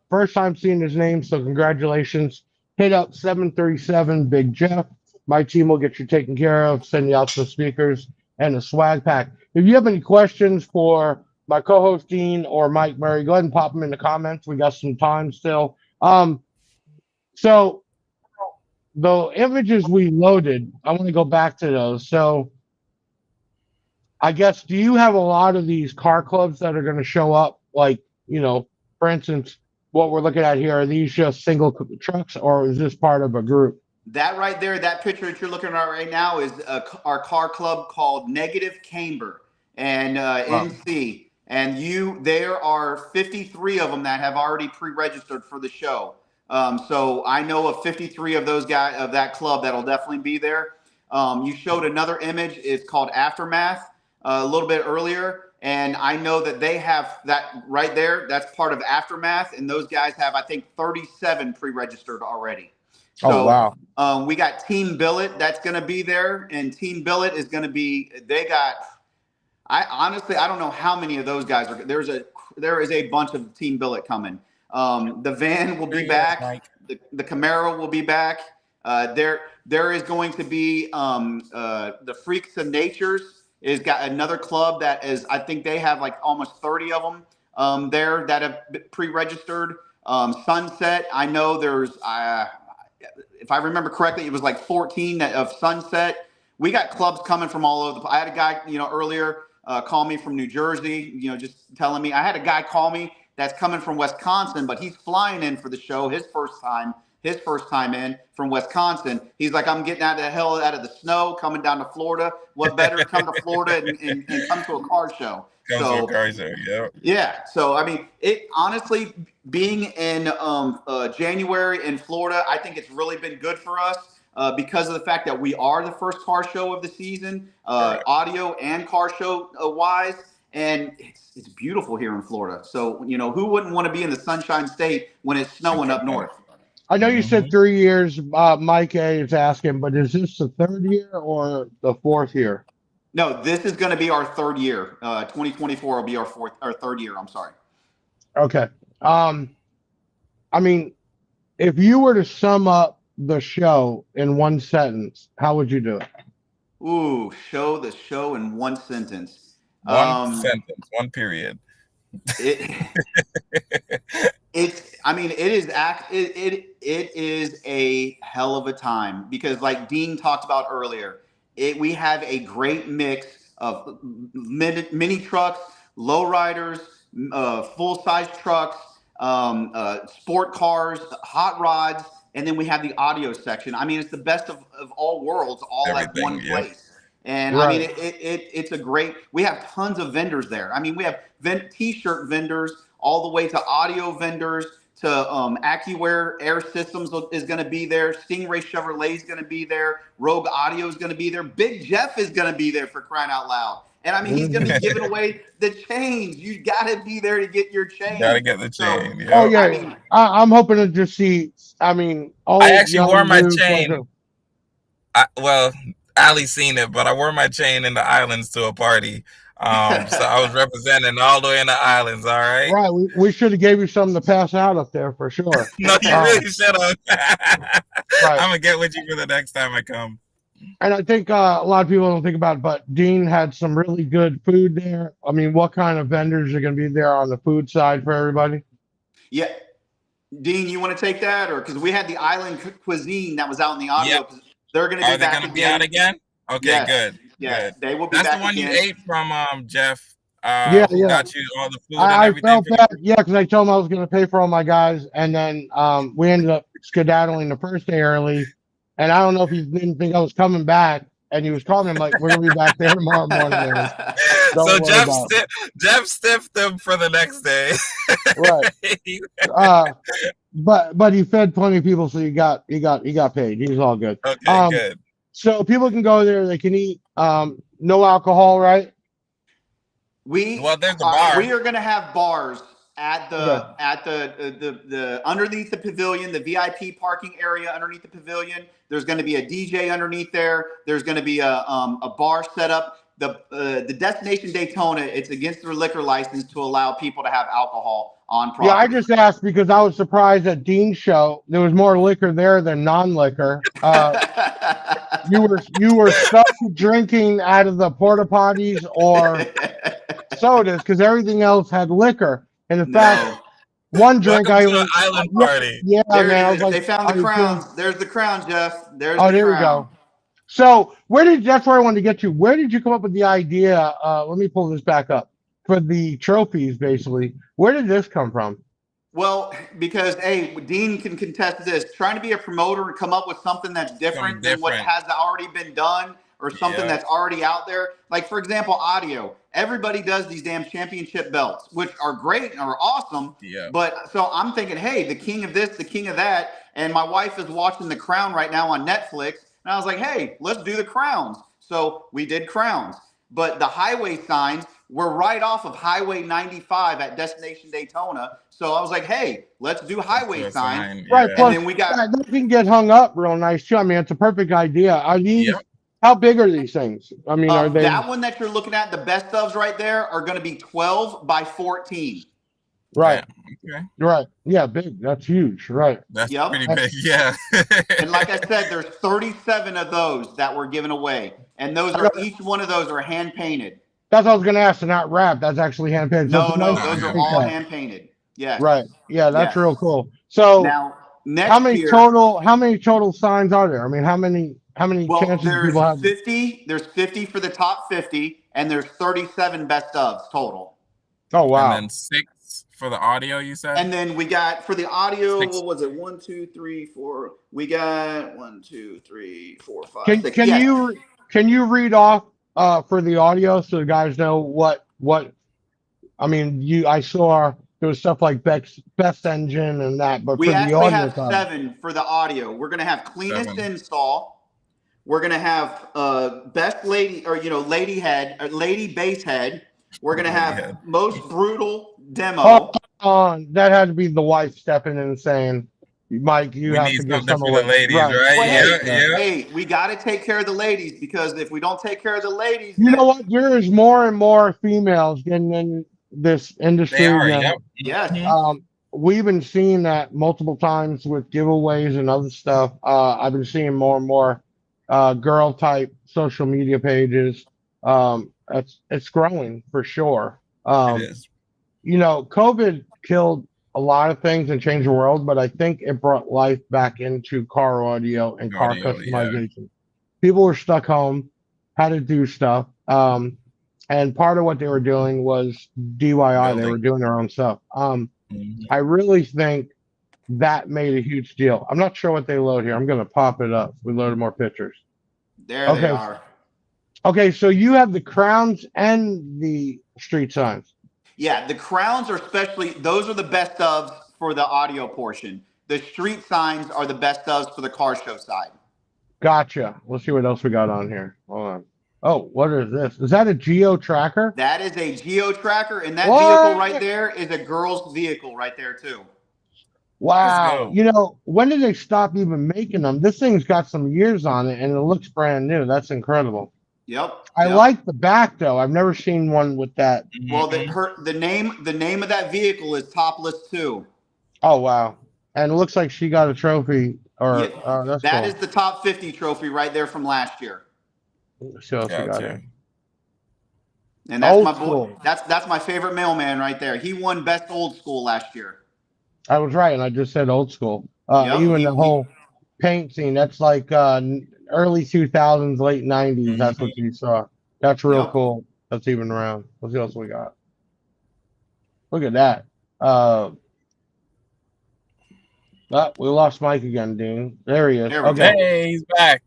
A: First time seeing his name, so congratulations. Hit up 737 Big Jeff. My team will get you taken care of, send you out some speakers and a swag pack. If you have any questions for my co-host Dean or Mike Murray, go ahead and pop them in the comments. We got some time still. So the images we loaded, I want to go back to those. So I guess, do you have a lot of these car clubs that are going to show up? Like, for instance, what we're looking at here, are these just single trucks or is this part of a group?
F: That right there, that picture that you're looking at right now is our car club called Negative Camber and NC. And there are 53 of them that have already pre-registered for the show. So I know of 53 of those guys of that club that'll definitely be there. You showed another image. It's called Aftermath a little bit earlier. And I know that they have that right there. That's part of Aftermath. And those guys have, I think, 37 pre-registered already. So,
A: wow.
F: We got Team Billet that's going to be there. And Team Billet is going to be, I honestly don't know how many of those guys are. There is a bunch of Team Billet coming. The van will be back. The Camaro will be back. There is going to be the Freaks of Nature's is got another club that is, I think they have like almost 30 of them there that have pre-registered. Sunset, I know there's, if I remember correctly, it was like 14 of Sunset. We got clubs coming from all over. I had a guy, earlier call me from New Jersey, just telling me. I had a guy call me that's coming from Wisconsin, but he's flying in for the show, his first time in from Wisconsin. He's like, I'm getting out of the snow, coming down to Florida. What better to come to Florida and come to a car show?
B: To a car show, yeah.
F: Yeah. So, I mean, it honestly, being in January in Florida, I think it's really been good for us because of the fact that we are the first car show of the season, audio and car show wise. And it's beautiful here in Florida. So, who wouldn't want to be in the Sunshine State when it's snowing up north?
A: I know you said 3 years. Mike A is asking, but is this the third year or the fourth year?
F: No, this is going to be our third year. 2024 will be our third year. I'm sorry.
A: Okay. I mean, if you were to sum up the show in one sentence, how would you do it?
F: Ooh, the show in one sentence.
B: One sentence, one period.
F: It is a hell of a time because, like Dean talked about earlier, we have a great mix of mini trucks, lowriders, full-size trucks, sport cars, hot rods, and then we have the audio section. I mean, it's the best of all worlds, all at one place. And I mean, it's a great. We have tons of vendors there. I mean, we have T-shirt vendors all the way to audio vendors to AccuAir Air Systems is going to be there. Stingray Chevrolet is going to be there. Rogue Audio is going to be there. Big Jeff is going to be there, for crying out loud. And I mean, he's going to be giving away the chains. You got to be there to get your chain.
B: Got to get the chain.
A: So, oh yeah, I mean, I'm hoping to just see. I mean,
B: I actually wore my chain. Well, Ali's seen it, but I wore my chain in the islands to a party. So I was representing all the way in the islands. All right.
A: Right. We should have gave you something to pass out up there for sure.
B: No, you really should have. Right. I'm gonna get with you for the next time I come.
A: And I think a lot of people don't think about it, but Dean had some really good food there. I mean, what kind of vendors are going to be there on the food side for everybody?
F: Yeah. Dean, you want to take that? Or because we had the island cuisine that was out in the audio. Yep. They're going to be back again.
B: Be out again? Okay, yes. Good.
F: Yeah,
B: good.
F: They will be
B: That's
F: back
B: the one
F: again.
B: you ate from Jeff.
A: Yeah.
B: Got you all the food
A: I
B: and everything.
A: Felt bad, because I told him I was going to pay for all my guys, and then we ended up skedaddling the first day early. And I don't know if he didn't think I was coming back, and he was calling me like, "We're gonna be back there tomorrow morning."
B: So Jeff stiffed them for the next day,
A: right? But he fed plenty of people, so he got paid. He was all good.
B: Okay, good.
A: So people can go there. They can eat. No alcohol, right?
F: There's a bar. We are gonna have bars at the underneath the pavilion, the VIP parking area underneath the pavilion. There's going to be a DJ underneath there. There's going to be a bar set up. The Destination Daytona, it's against their liquor license to allow people to have alcohol on property.
A: Yeah, I just asked because I was surprised at Dean's show. There was more liquor there than non-liquor. You were stuck drinking out of the porta potties or sodas because everything else had liquor. And in fact, one drink.
B: Welcome
A: I
B: to an
A: even
B: island
A: yeah,
B: party.
A: yeah,
F: There
A: man. I
F: it
A: was
F: is.
A: like,
F: They found the
A: are you feeling?
F: crowns. There's the crown, Jeff. There's
A: Oh,
F: the
A: there you
F: crown.
A: go. So that's where I wanted to get to. Where did you come up with the idea? Let me pull this back up for the trophies, basically. Where did this come from?
F: Well, because hey, Dean can contest to this. Trying to be a promoter and come up with something that's different than what has already been done or something that's already out there. Like for example, audio. Everybody does these damn championship belts, which are great and are awesome.
B: Yeah.
F: But so I'm thinking, hey, the king of this, the king of that, and my wife is watching The Crown right now on Netflix, and I was like, hey, let's do the crowns. So we did crowns, but the highway signs. We're right off of Highway 95 at Destination Daytona. So I was like, hey, let's do highway signs.
A: Right.
F: And
A: Plus,
F: then we got
A: that can get hung up real nice too. I mean, it's a perfect idea. Are these, how big are these things? I mean, are they?
F: that one that you're looking at, the best ofs right there are going to be 12 by 14.
A: Right.
B: Okay.
A: Right. Yeah, big. That's huge. Right.
B: That's pretty big. Yeah.
F: And like I said, there's 37 of those that were given away. And those are each one of those are hand painted.
A: That's what I was going to ask. They're not wrapped. That's actually hand painted.
F: No, those are all hand painted. Yes.
A: Right. Yeah, that's real cool. So
F: now, next
A: how many
F: year,
A: total signs are there? I mean, how many chances do people have?
F: 50. There's 50 for the top 50, and there's 37 best ofs total.
A: Oh wow!
B: And then 6 for the audio, you said.
F: And then we got for the audio. 6. What was it? 1, 2, 3, 4. We got 1, 2, 3, 4, 5. 6.
A: Can you read off for the audio so the guys know what? I mean, I saw there was stuff like best engine and that, but
F: we
A: for the
F: actually
A: audio
F: have 7 for the audio. We're gonna have cleanest install. We're gonna have best lady or lady head or lady bass head. We're gonna have most brutal demo.
A: That had to be the wife stepping in and saying, Mike, you have to give some away.
B: The ladies, right?
F: Well, hey, we got to take care of the ladies because if we don't take care of the ladies,
A: you know what? There is more and more females getting in this industry.
B: They are,
F: Yes.
A: We've been seeing that multiple times with giveaways and other stuff. I've been seeing more and more girl type social media pages. It's growing for sure.
B: It is.
A: COVID killed a lot of things and changed the world, but I think it brought life back into car audio and car customization. Yeah. People were stuck home, had to do stuff. And part of what they were doing was DIY. They were doing their own stuff. I really think that made a huge deal. I'm not sure what they load here. I'm going to pop it up. We loaded more pictures.
F: There they are.
A: Okay, so you have the crowns and the street signs.
F: Yeah, the crowns are those are the best ofs for the audio portion. The street signs are the best ofs for the car show side.
A: Gotcha. Let's see what else we got on here. Hold on. Oh, what is this? Is that a geo tracker?
F: That is a geo tracker, and that vehicle right there is a girl's vehicle right there too.
A: Wow. When did they stop even making them? This thing's got some years on it, and it looks brand new. That's incredible.
F: Yep.
A: I like the back though. I've never seen one with that.
F: Well, the name of that vehicle is Topless 2.
A: Oh wow! And it looks like she got a trophy. That's
F: that is the top 50 trophy right there from last year.
A: Let's see what else we got here.
F: And that's my boy. That's my favorite mailman right there. He won best old school last year.
A: I was right, and I just said old school. Even the whole paint scene. That's like early 2000s, late 90s. That's what you saw. That's real cool. That's even around. Let's see what else we got. Look at that. We lost Mike again, Dean. There he is.
B: Okay, hey, he's back.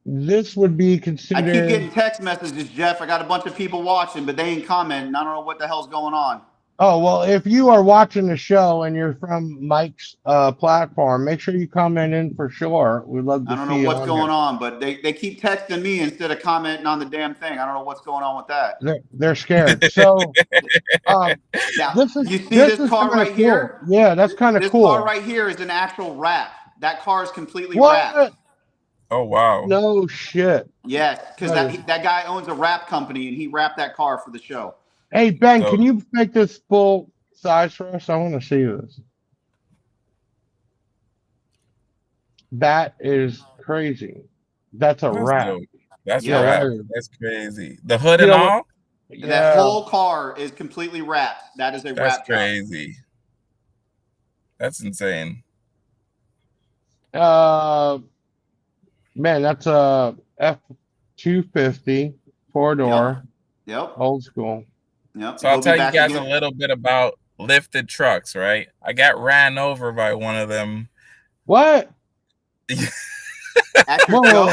A: This would be considered.
F: I keep getting text messages, Jeff. I got a bunch of people watching, but they ain't commenting. I don't know what the hell's going on.
A: Oh, well, if you are watching the show and you're from Mike's platform, make sure you comment in for sure. We'd love to see.
F: I don't know what's going on, but they keep texting me instead of commenting on the damn thing. I don't know what's going on with that.
A: They're scared. So
F: you see this car right here?
A: Yeah, that's kind of cool.
F: This car right here is an actual wrap. That car is completely wrapped.
B: Oh, wow.
A: No shit.
F: Yes, because that guy owns a wrap company, and he wrapped that car for the show.
A: Hey, Ben, can you make this full size for us? I want to see this. That is crazy. That's a wrap.
B: That's a wrap. That's crazy. The hood and all?
F: That whole car is completely wrapped. That is a
B: That's
F: wrap job.
B: crazy. That's insane.
A: Man, that's a F-250 4-door.
F: Yep.
A: Old school.
F: Yep.
B: So I'll tell you guys a little bit about lifted trucks, right? I got ran over by one of them.
A: What?
F: At your show?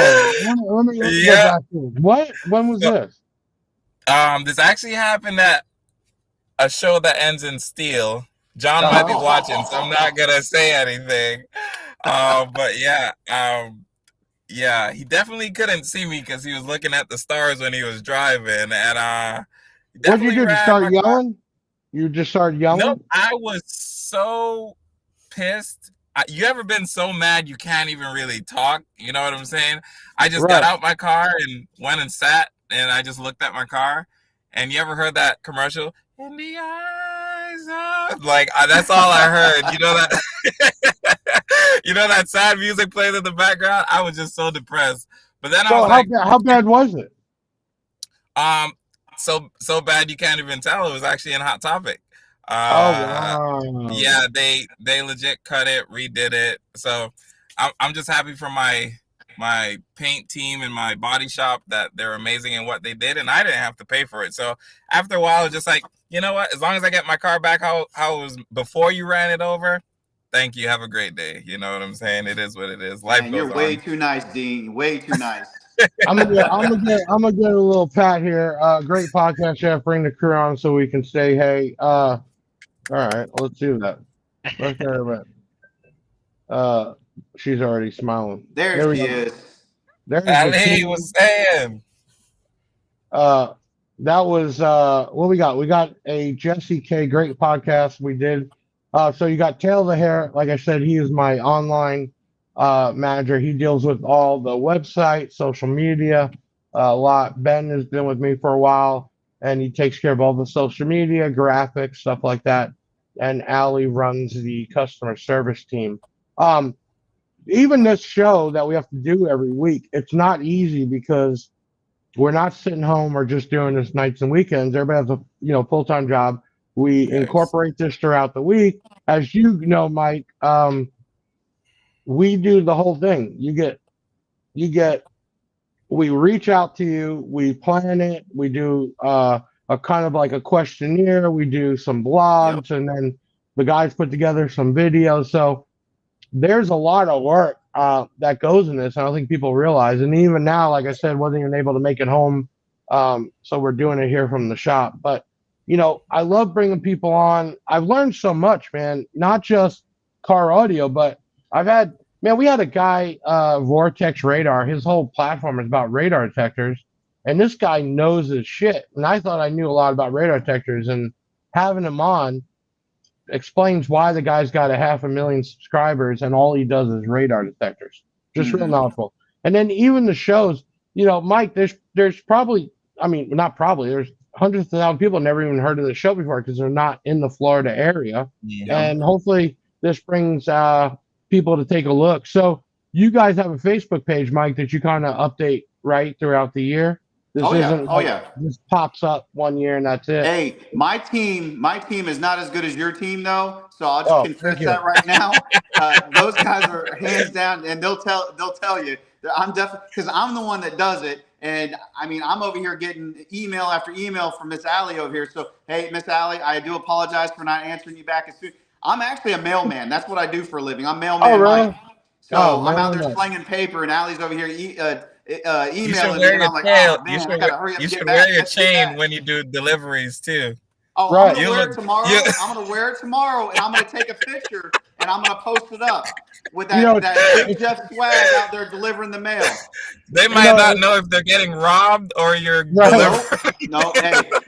A: Let me
B: Yeah.
A: back to this. What? When was this?
B: This actually happened at a show that ends in steel. John might be watching, so I'm not gonna say anything. But yeah, he definitely couldn't see me because he was looking at the stars when he was driving, and
A: what did you do? Start yelling? You just started yelling?
B: No, I was so pissed. You ever been so mad you can't even really talk? You know what I'm saying? I just got out my car and went and sat, and I just looked at my car. And you ever heard that commercial? In the eyes of... Like, that's all I heard. You know that you know that sad music playing in the background? I was just so depressed. But then I was
A: how bad was it?
B: So bad you can't even tell. It was actually in Hot Topic.
A: Wow.
B: Yeah, they legit cut it, redid it. So I'm just happy for my paint team and my body shop that they're amazing in what they did, and I didn't have to pay for it. So after a while, it's just like, you know what? As long as I get my car back how it was before you ran it over, thank you. Have a great day. You know what I'm saying? It is what it is. Life goes on.
F: You're way too nice, Dean. Way too nice.
A: I'm gonna get a little pat here. Great podcast, Chef. Bring the crew on so we can say hey. All right, let's do that. Let's hear it. She's already smiling.
F: There she is.
B: There's Ali was saying.
A: That was what we got. We got a Jesse K. Great podcast we did. So you got Tail the Hair. Like I said, he is my online manager. He deals with all the website, social media, a lot. Ben has been with me for a while, and he takes care of all the social media, graphics, stuff like that. And Ali runs the customer service team. Even this show that we have to do every week, it's not easy because we're not sitting home or just doing this nights and weekends. Everybody has a full-time job. We incorporate this throughout the week. As you know, Mike, we do the whole thing. We reach out to you, we plan it, we do a kind of like a questionnaire, we do some blogs, and then the guys put together some videos. So there's a lot of work that goes in this. I don't think people realize. And even now, like I said, wasn't even able to make it home. So we're doing it here from the shop. But, I love bringing people on. I've learned so much, man, not just car audio, but we had a guy, Vortex Radar. His whole platform is about radar detectors. And this guy knows his shit. And I thought I knew a lot about radar detectors. And having him on explains why the guy's got 500,000 subscribers and all he does is radar detectors. Just real knowledgeable. And then even the shows, Mike, there's probably, not probably, there's hundreds of thousands of people never even heard of the show before because they're not in the Florida area. And hopefully this brings people to take a look. So you guys have a Facebook page, Mike, that you kind of update right throughout the year. This pops up one year and that's it.
F: Hey, my team is not as good as your team though, so I'll just confess that right now. Those guys are hands down, and they'll tell you that I'm definitely, because I'm the one that does it, and I'm over here getting email after email from Miss Allie over here. So hey, Miss Allie, I do apologize for not answering you back as soon. I'm actually a mailman. That's what I do for a living. I'm mailman.
A: Oh, really?
F: Mike. So I'm out there slinging paper, and Allie's over here emailing me, and I'm like, oh, man, I gotta hurry up and get back.
B: Wear your chain when you do deliveries too.
F: Oh, right. I'm gonna wear it tomorrow. I'm gonna wear it tomorrow, and I'm gonna take a picture and I'm gonna post it up with that Big Jeff swag out there delivering the mail.
B: They might not know if they're getting robbed or you're delivering.
F: No.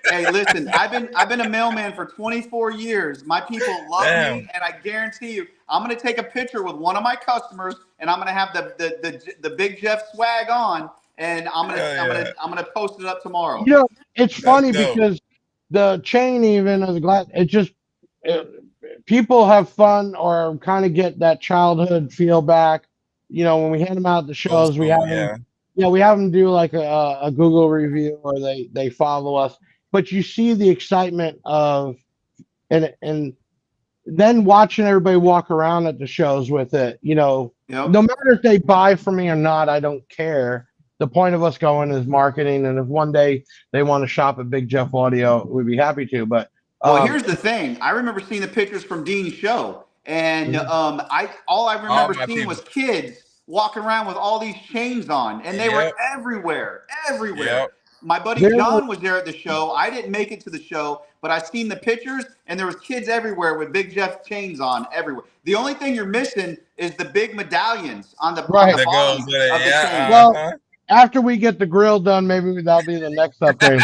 F: Hey, listen. I've been a mailman for 24 years. My people love me, and I guarantee you, I'm gonna take a picture with one of my customers, and I'm gonna have the Big Jeff swag on, and I'm gonna post it up tomorrow.
A: It's funny because the chain, even of the glass, people have fun or kind of get that childhood feel back. When we hand them out at the shows, we have them do like a Google review or they follow us. but you see the excitement of, and then watching everybody walk around at the shows with it, no matter if they buy from me or not, I don't care. The point of us going is marketing, and if one day they want to shop at Big Jeff Audio, we'd be happy to. But
F: well, here's the thing. I remember seeing the pictures from Dean's show, and I remember seeing was kids walking around with all these chains on, and they were everywhere.
B: Yep.
F: My buddy John was there at the show. I didn't make it to the show, but I seen the pictures, and there was kids everywhere with Big Jeff chains on everywhere. The only thing you're missing is the big medallions on the bottom of the chain.
A: Well, after we get the grill done, maybe that'll be the next upgrade.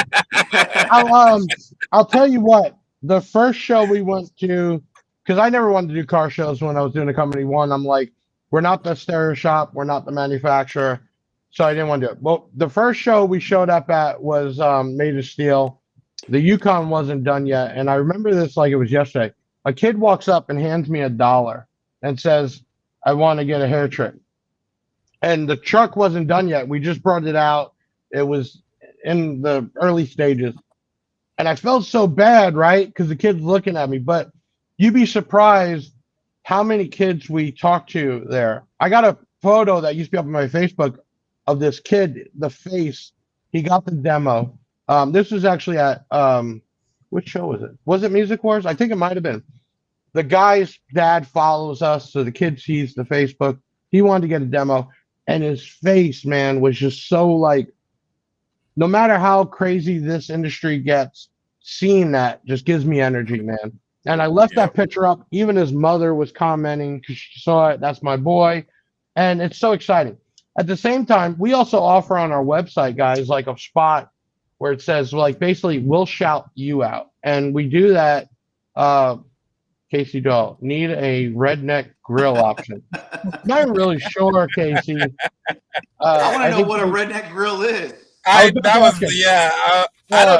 A: I'll tell you what. The first show we went to, because I never wanted to do car shows when I was doing the company one. I'm like, we're not the stereo shop, we're not the manufacturer, so I didn't want to do it. Well, the first show we showed up at was made of steel. The Yukon wasn't done yet, and I remember this like it was yesterday. A kid walks up and hands me $1 and says, "I want to get a hair trim." And the truck wasn't done yet. We just brought it out. It was in the early stages. And I felt so bad, right? Because the kid's looking at me. But you'd be surprised how many kids we talked to there. I got a photo that used to be up on my Facebook of this kid, the face. He got the demo. This was actually at, which show was it? Was it Music Wars? I think it might have been. The guy's dad follows us, so the kid sees the Facebook. He wanted to get a demo. And his face, man, was just so like, no matter how crazy this industry gets, seeing that just gives me energy, man. And I left that picture up. Even his mother was commenting because she saw it. That's my boy. And it's so exciting. At the same time, we also offer on our website, guys, like a spot where it says, like, basically, we'll shout you out. And we do that. Casey Doll, need a redneck grill option. Not really sure, Casey.
F: I want to know what a redneck grill is.
B: I don't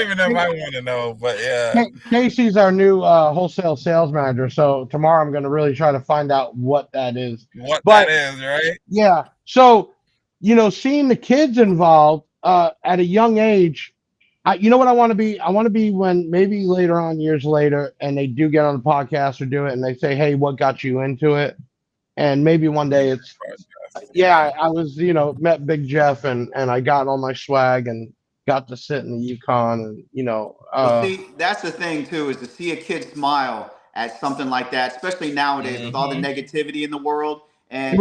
B: even know if I want to know, but yeah.
A: Casey's our new wholesale sales manager, so tomorrow I'm going to really try to find out what that is.
B: That is, right?
A: Yeah. So, seeing the kids involved at a young age, you know what I want to be? I want to be when maybe later on, years later, and they do get on the podcast or do it, and they say, "Hey, what got you into it?" And maybe one day it's, I was, met Big Jeff and I got all my swag and got to sit in the Yukon and,
F: see, that's the thing too, is to see a kid smile at something like that, especially nowadays with all the negativity in the world. And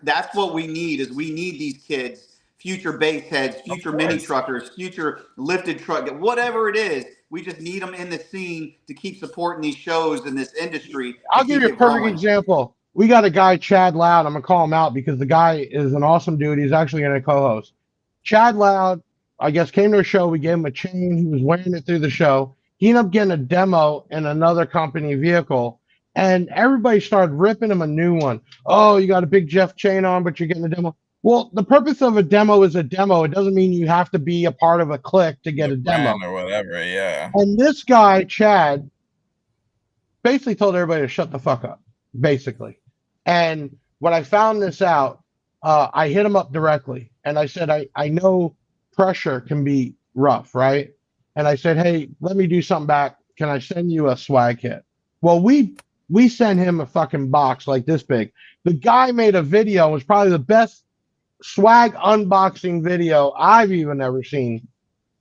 F: that's what we need, is we need these kids, future bass heads, future mini truckers, future lifted truck, whatever it is. We just need them in the scene to keep supporting these shows in this industry.
A: I'll give you a perfect example. We got a guy, Chad Loud. I'm going to call him out because the guy is an awesome dude. He's actually going to co-host. Chad Loud, I guess, came to a show. We gave him a chain. He was wearing it through the show. He ended up getting a demo in another company vehicle, and everybody started ripping him a new one. Oh, you got a Big Jeff chain on, but you're getting a demo. Well, the purpose of a demo is a demo. It doesn't mean you have to be a part of a clique to get a demo.
B: Or whatever, yeah.
A: And this guy, Chad, basically told everybody to shut the fuck up, basically. And when I found this out, I hit him up directly. And I said, I know pressure can be rough, right? And I said, hey, let me do something back. Can I send you a swag kit? Well, we sent him a fucking box like this big. The guy made a video. It was probably the best swag unboxing video I've even ever seen.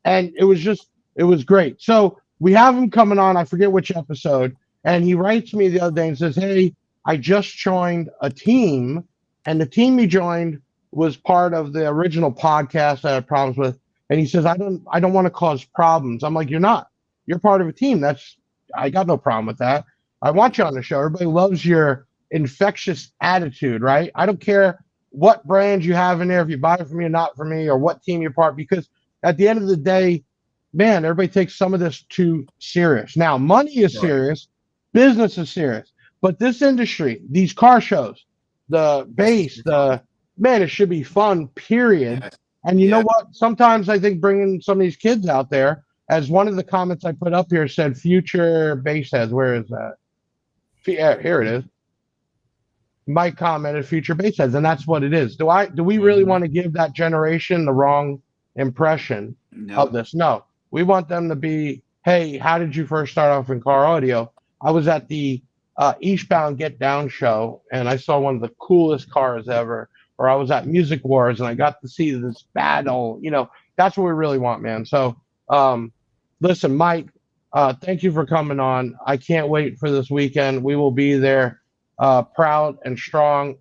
A: And it was great. So we have him coming on. I forget which episode. And he writes me the other day and says, hey, I just joined a team, and the team he joined was part of the original podcast I had problems with. And he says, I don't want to cause problems. I'm like, you're not. You're part of a team. I got no problem with that. I want you on the show. Everybody loves your infectious attitude, right? I don't care what brand you have in there, if you buy it from me or not from me, or what team you're part, because at the end of the day, man, everybody takes some of this too serious. Now, money is serious. Business is serious. But this industry, these car shows, the bass, it should be fun, period. And you know what? Sometimes I think bringing some of these kids out there, as one of the comments I put up here said, future bass heads. Where is that? Yeah, here it is. Mike commented future bass heads, and that's what it is. Do we really want to give that generation the wrong impression of this? No. We want them to be, hey, how did you first start off in car audio? I was at the EastBound GetDown Show, and I saw one of the coolest cars ever. Or I was at Music Wars, and I got to see this battle. That's what we really want, man. So, listen, Mike, thank you for coming on. I can't wait for this weekend. We will be there, proud and strong.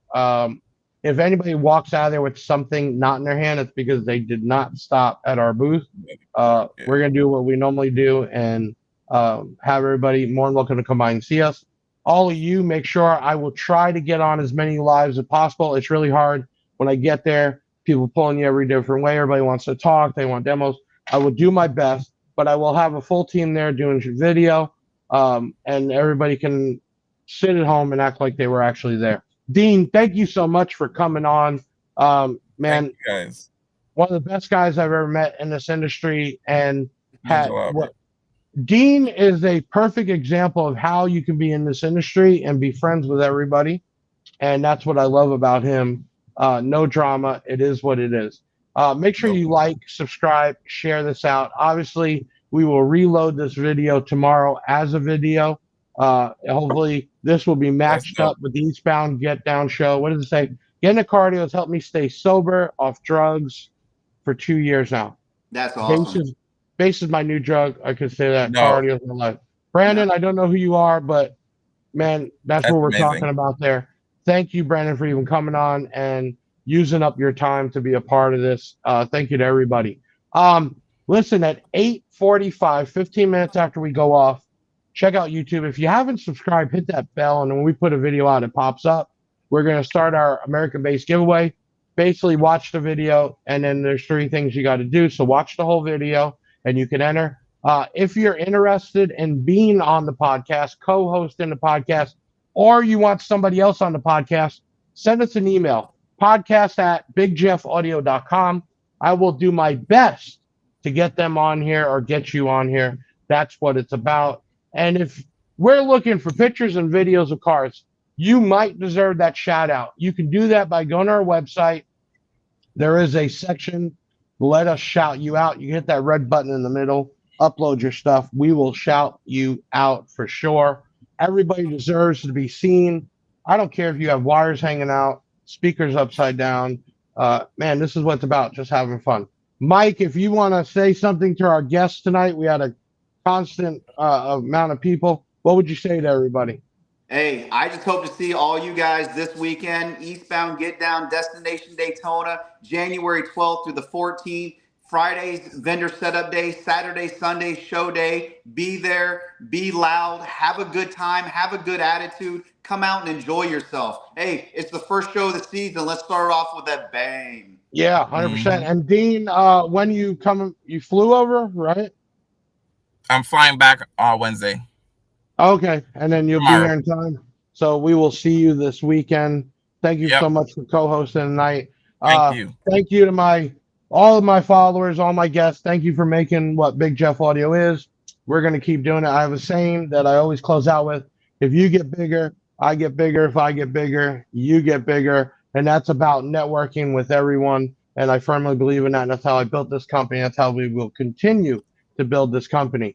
A: If anybody walks out of there with something not in their hand, it's because they did not stop at our booth. We're going to do what we normally do and have everybody more than welcome to come by and see us. All of you, make sure I will try to get on as many lives as possible. It's really hard when I get there. People pulling you every different way. Everybody wants to talk. They want demos. I will do my best, but I will have a full team there doing video, and everybody can sit at home and act like they were actually there. Dean, thank you so much for coming on. Man,
B: thank you guys.
A: One of the best guys I've ever met in this industry, and Dean is a perfect example of how you can be in this industry and be friends with everybody. And that's what I love about him. No drama. It is what it is. Make sure you like, subscribe, share this out. Obviously, we will reload this video tomorrow as a video. Hopefully, this will be matched up with the EastBound GetDown Show. What does it say? Getting a cardio has helped me stay sober, off drugs for 2 years now.
F: That's awesome.
A: Base is my new drug. I could say that. Cardio is my life. Brandon, I don't know who you are, but man, that's what we're
B: amazing.
A: talking about there. Thank you, Brandon, for even coming on and using up your time to be a part of this. Thank you to everybody. Listen, at 8:45, 15 minutes after we go off, check out YouTube. If you haven't subscribed, hit that bell, and when we put a video out, it pops up. We're going to start our American-based giveaway. Basically, watch the video, and then there's 3 things you got to do. So watch the whole video, and you can enter. If you're interested in being on the podcast, co-hosting the podcast, or you want somebody else on the podcast, send us an email, podcast@bigjeffaudio.com. I will do my best to get them on here or get you on here. That's what it's about. And if we're looking for pictures and videos of cars, you might deserve that shout out. You can do that by going to our website. There is a section, let us shout you out. You hit that red button in the middle, upload your stuff. We will shout you out for sure. Everybody deserves to be seen. I don't care if you have wires hanging out, speakers upside down. Man, this is what it's about, just having fun. Mike, if you want to say something to our guests tonight, we had a constant amount of people. What would you say to everybody?
F: Hey, I just hope to see all you guys this weekend. EastBound GetDown, Destination Daytona, January 12th through the 14th. Fridays, vendor setup day. Saturday, Sunday, show day. Be there, be loud, have a good time, have a good attitude. Come out and enjoy yourself. Hey, it's the first show of the season. Let's start off with that bang.
A: Yeah, 100%. And Dean, when you come, you flew over, right?
B: I'm flying back on Wednesday.
A: Okay, and then you'll be here in time. So we will see you this weekend. Thank you so much for co-hosting tonight.
B: Thank you.
A: Thank you to all of my followers, all my guests. Thank you for making what Big Jeff Audio is. We're going to keep doing it. I have a saying that I always close out with: if you get bigger, I get bigger. If I get bigger, you get bigger. And that's about networking with everyone. And I firmly believe in that. And that's how I built this company. That's how we will continue to build this company.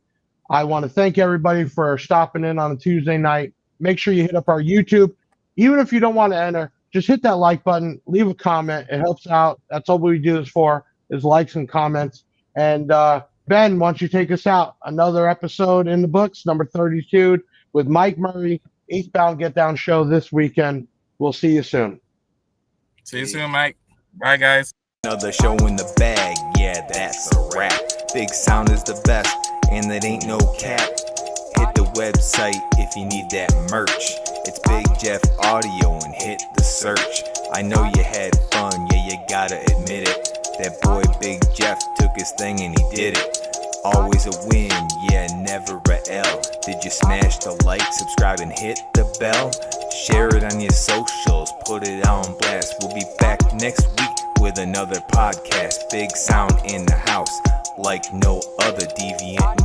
A: I want to thank everybody for stopping in on a Tuesday night. Make sure you hit up our YouTube. Even if you don't want to enter, just hit that like button, leave a comment. It helps out. That's all we do this for, is likes and comments. And Ben, why don't you take us out? Another episode in the books, number 32, with Mike Murray, EastBound GetDown Show this weekend. We'll see you soon.
B: See you soon, Mike. Bye, guys.
C: Another show in the bag, yeah, that's a wrap. Big Sound is the best, and it ain't no cap. Hit the website if you need that merch. It's Big Jeff Audio and hit the search. I know you had fun, yeah, you gotta admit it. That boy Big Jeff took his thing and he did it. Always a win, yeah, never a L. Did you smash the like, subscribe, and hit the bell? Share it on your socials, put it on blast. We'll be back next week with another podcast. Big Sound in the house, like no other deviant